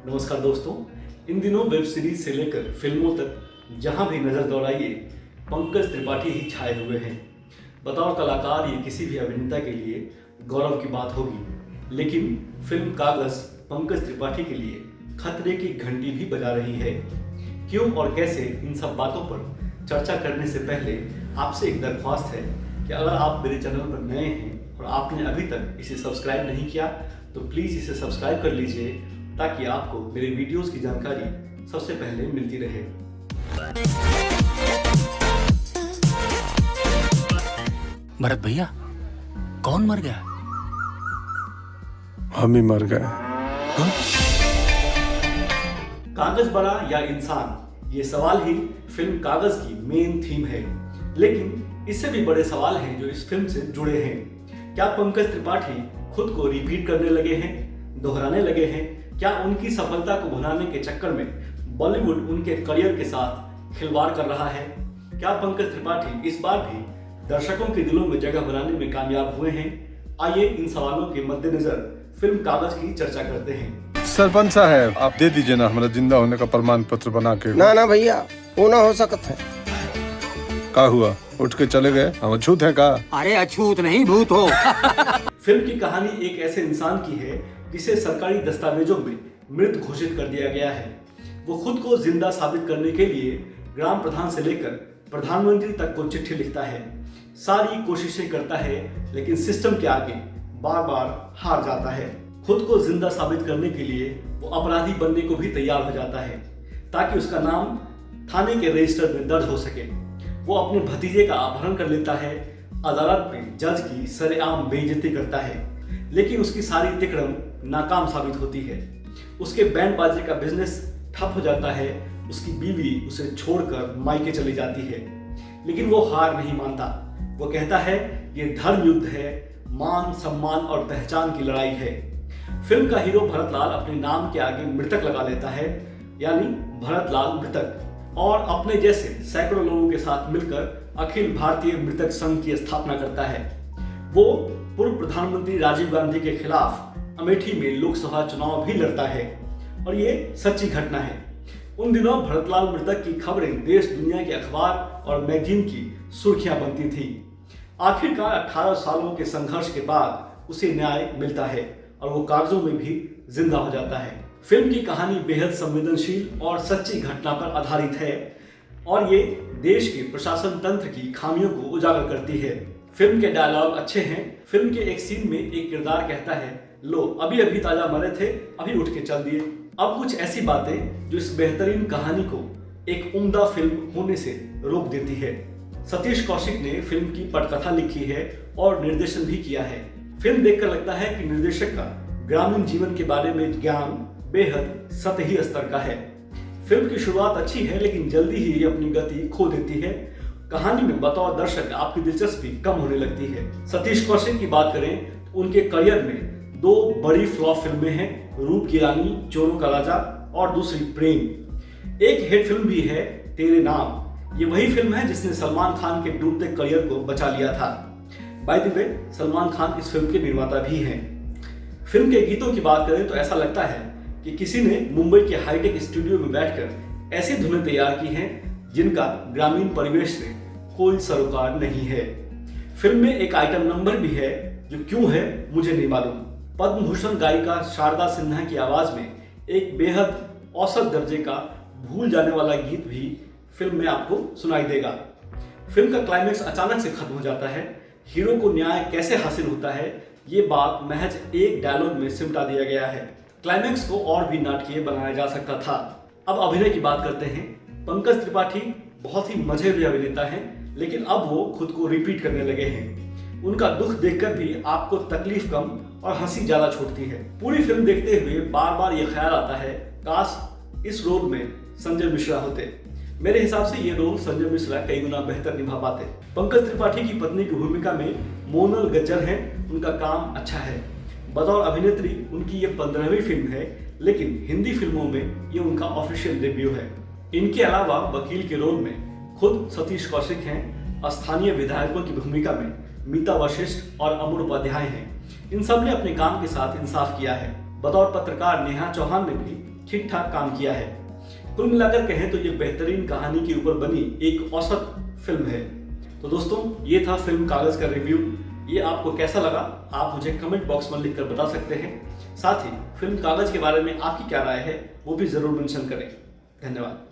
नमस्कार दोस्तों, इन दिनों वेब सीरीज से लेकर फिल्मों तक जहां भी नजर दौड़ाइए पंकज त्रिपाठी ही छाए हुए हैं। बतौर कलाकार ये किसी भी अभिनेता के लिए गौरव की बात होगी, लेकिन फिल्म कागज पंकज त्रिपाठी के लिए खतरे की घंटी भी बजा रही है। क्यों और कैसे, इन सब बातों पर चर्चा करने से पहले आपसे एक दरख्वास्त है कि अगर आप मेरे चैनल पर नए हैं और आपने अभी तक इसे सब्सक्राइब नहीं किया तो प्लीज़ इसे सब्सक्राइब कर लीजिए, ताकि आपको मेरे वीडियोस की जानकारी सबसे पहले मिलती रहे। भरत भैया, कौन मर गया? हम ही मर गए। कागज बड़ा या इंसान, ये सवाल ही फिल्म कागज की मेन थीम है। लेकिन इससे भी बड़े सवाल हैं जो इस फिल्म से जुड़े हैं। क्या पंकज त्रिपाठी खुद को रिपीट करने लगे हैं, दोहराने लगे हैं? क्या उनकी सफलता को भुनाने के चक्कर में बॉलीवुड उनके करियर के साथ खिलवाड़ कर रहा है? क्या पंकज त्रिपाठी इस बार भी दर्शकों के दिलों में जगह बनाने में कामयाब हुए हैं? आइए इन सवालों के मद्देनजर फिल्म कागज की चर्चा करते हैं। सरपंच साहब, आप दे दीजिए ना हमारा जिंदा होने का प्रमाण पत्र बना के। ना भैया, वो ना हो सकता है। का हुआ, उठ के चले गए? हम अछूत हैं का? अरे अछूत नहीं, भूत हो। फिल्म की कहानी एक ऐसे इंसान की है जिसे सरकारी दस्तावेजों में मृत घोषित कर दिया गया है। वो खुद को जिंदा साबित करने के लिए ग्राम प्रधान से लेकर प्रधानमंत्री तक को चिट्ठी लिखता है, सारी कोशिशें करता है, लेकिन सिस्टम के आगे बार बार हार जाता है। खुद को जिंदा साबित करने के लिए वो अपराधी बनने को भी तैयार हो जाता है, ताकि उसका नाम थाने के रजिस्टर में दर्ज हो सके। वो अपने भतीजे का अपहरण कर लेता है, अदालत में जज की सरेआम बेइज्जती करता है, लेकिन उसकी सारी तिकड़म नाकाम साबित होती है। उसके बैंड बाजे का बिजनेस ठप हो जाता है, उसकी बीवी उसे छोड़कर मायके चली जाती है, लेकिन वो हार नहीं मानता। वो कहता है ये धर्म युद्ध है, मान सम्मान और पहचान की लड़ाई है। फिल्म का हीरो भरतलाल अपने नाम के आगे मृतक लगा लेता है, यानी भरतलाल मृतक, और अपने जैसे सैकड़ों लोगों के साथ मिलकर अखिल भारतीय मृतक संघ की स्थापना करता है। वो पूर्व प्रधानमंत्री राजीव गांधी के खिलाफ अमेठी में लोकसभा चुनाव भी लड़ता है, और ये सच्ची घटना है। उन दिनों भरतलाल मृतक की खबरें देश दुनिया के अखबार और मैगजीन की सुर्खियां बनती थी। आखिरकार 18 सालों के संघर्ष के बाद उसे न्याय मिलता है और वो कागजों में भी जिंदा हो जाता है। फिल्म की कहानी बेहद संवेदनशील और सच्ची घटना पर आधारित है, और ये देश के प्रशासन तंत्र की खामियों को उजागर करती है। फिल्म के डायलॉग अच्छे हैं। फिल्म के एक सीन में एक किरदार कहता है, लो अभी अभी ताजा मरे थे, अभी उठ के चल दिए। अब कुछ ऐसी बातें जो इस बेहतरीन कहानी को एक उम्दा फिल्म होने से रोक देती है। सतीश कौशिक ने फिल्म की पटकथा लिखी है और निर्देशन भी किया है। फिल्म देखकर लगता है कि निर्देशक का ग्रामीण जीवन के बारे में ज्ञान बेहद सतही स्तर का है। फिल्म की शुरुआत अच्छी है, लेकिन जल्दी ही ये अपनी गति खो देती है। कहानी में बतौर दर्शक आपकी दिलचस्पी कम होने लगती है। सतीश कौशिक की बात करें तो उनके करियर में 2 बड़ी फ्लॉप फिल्में हैं, रूप की रानी, चोरों का राजा, और दूसरी प्रेम। एक हिट फिल्म भी है, तेरे नाम। ये वही फिल्म है जिसने सलमान खान के डूबते करियर को बचा लिया था। By the way, Salman Khan इस फिल्म के निर्माता भी हैं। फिल्म के गीतों की बात करें तो ऐसा लगता है कि किसी ने मुंबई के हाईटेक स्टूडियो में बैठकर ऐसी धुनें तैयार की हैं जिनका ग्रामीण परिवेश से कोई सरोकार नहीं है। फिल्म में एक आइटम नंबर भी है जो क्यों है मुझे नहीं मालूम। पद्म भूषण गायिका शारदा सिन्हा की आवाज में एक बेहद औसत दर्जे का भूल जाने वाला गीत भी फिल्म में आपको सुनाई देगा। फिल्म का क्लाइमेक्स अचानक से खत्म हो जाता है। हीरो को न्याय कैसे हासिल होता है, ये बात महज एक डायलॉग में सिमटा दिया गया है। क्लाइमेक्स को और भी नाटकीय बनाया जा सकता था। अब अभिनय की बात करते हैं। पंकज त्रिपाठी बहुत ही मजेदार अभिनेता हैं, लेकिन अब वो खुद को रिपीट करने लगे हैं। उनका दुख देखकर भी आपको तकलीफ कम और हंसी ज्यादा छूटती है। पूरी फिल्म देखते हुए बार बार ये ख्याल आता है, काश इस रोल में संजय मिश्रा होते। मेरे हिसाब से ये रोल संजय मिश्रा कई गुना बेहतर निभा पाते। पंकज त्रिपाठी की पत्नी की भूमिका में मोनल गज्जर हैं, उनका काम अच्छा है। बतौर अभिनेत्री उनकी ये 15वीं फिल्म है, लेकिन हिंदी फिल्मों में ये उनका ऑफिशियल डेब्यू है। इनके अलावा वकील के रोल में खुद सतीश कौशिक हैं। स्थानीय विधायकों की भूमिका में मीता वशिष्ठ और अमर उपाध्याय हैं। इन सब ने अपने काम के साथ इंसाफ किया है। बतौर पत्रकार नेहा चौहान ने भी ठीक ठाक काम किया है। कुल मिलाकर कहें तो ये बेहतरीन कहानी के ऊपर बनी एक औसत फिल्म है। तो दोस्तों, ये था फिल्म कागज का रिव्यू। ये आपको कैसा लगा आप मुझे कमेंट बॉक्स में लिखकर बता सकते हैं। साथ ही फिल्म कागज के बारे में आपकी क्या राय है वो भी जरूर मेंशन करें। धन्यवाद।